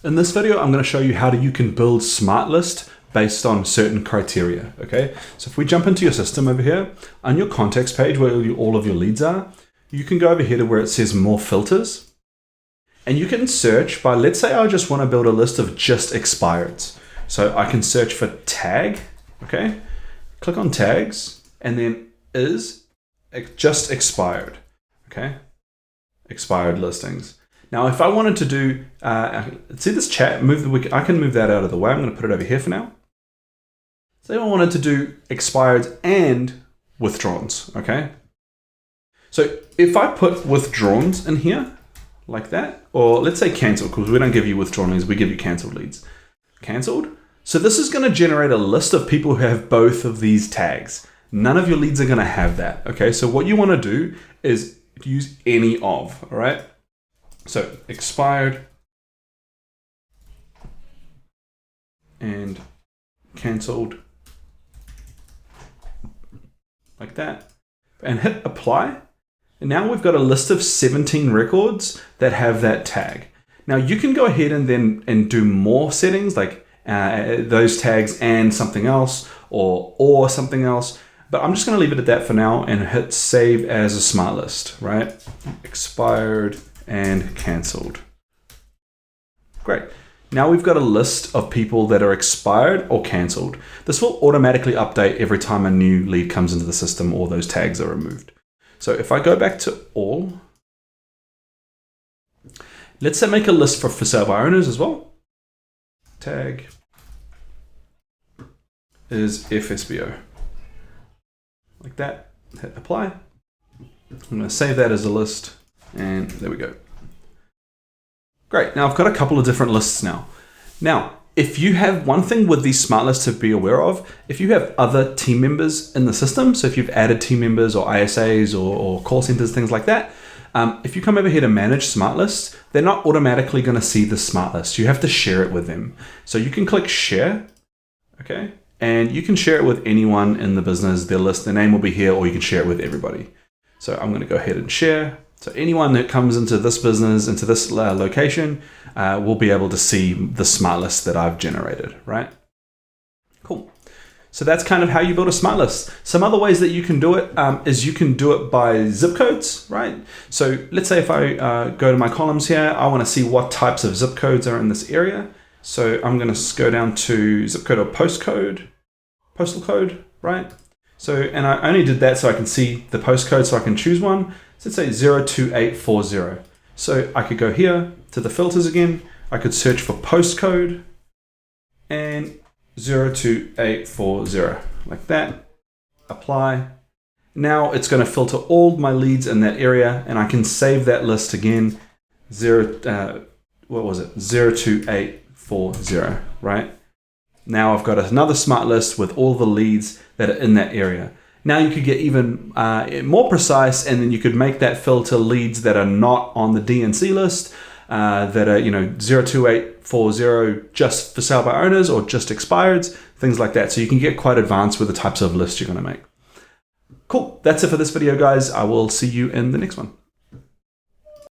In this video, I'm going to show you how you can build smart list based on certain criteria, okay? So if we jump into your system over here, on your context page where all of your leads are, you can go over here to where it says more filters. And you can search by, let's say I just want to build a list of just expireds. So I can search for tag, okay? Click on tags, and then is just expired, okay? Expired listings. Now, if I wanted to do, see this chat, I can move that out of the way. I'm going to put it over here for now. Say I wanted to do expired and withdrawns, okay? So if I put withdrawns in here, like that, or let's say canceled, because we don't give you withdrawn leads, we give you canceled leads. Canceled. So this is going to generate a list of people who have both of these tags. None of your leads are going to have that, okay? So what you want to do is use any of, all right? So expired and canceled, like that, and hit apply. And now we've got a list of 17 records that have that tag. Now you can go ahead and then do more settings, like those tags and something else, or something else. But I'm just going to leave it at that for now and hit save as a smart list, right? Expired and canceled. Great. Now we've got a list of people that are expired or canceled. This will automatically update every time a new lead comes into the system or those tags are removed. So if I go back to all, let's say make a list for sale by owners as well. Tag is FSBO. Like that, hit apply. I'm going to save that as a list, and there we go. Great, now I've got a couple of different lists now. Now, if you have one thing with these smart lists to be aware of, if you have other team members in the system, so if you've added team members or ISAs or call centers, things like that, if you come over here to manage smart lists, they're not automatically going to see the smart list. You have to share it with them. So you can click share, okay? And you can share it with anyone in the business. Their list, their name will be here, or you can share it with everybody. So I'm going to go ahead and share. So anyone that comes into this business, into this location, will be able to see the smart list that I've generated, right? Cool. So that's kind of how you build a smart list. Some other ways that you can do it is you can do it by zip codes, right? So let's say if I go to my columns here, I want to see what types of zip codes are in this area. So I'm going to go down to zip code or postcode, postal code, right? So, and I only did that so I can see the postcode so I can choose one. So let's say 02840. So I could go here to the filters again. I could search for postcode and 02840, like that. Apply. Now it's going to filter all my leads in that area, and I can save that list again. 02840, right? Now I've got another smart list with all the leads that are in that area. Now you could get even more precise, and then you could make that filter leads that are not on the DNC list, that are 02840 just for sale by owners or just expireds, things like that. So you can get quite advanced with the types of lists you're going to make. Cool. That's it for this video, guys. I will see you in the next one.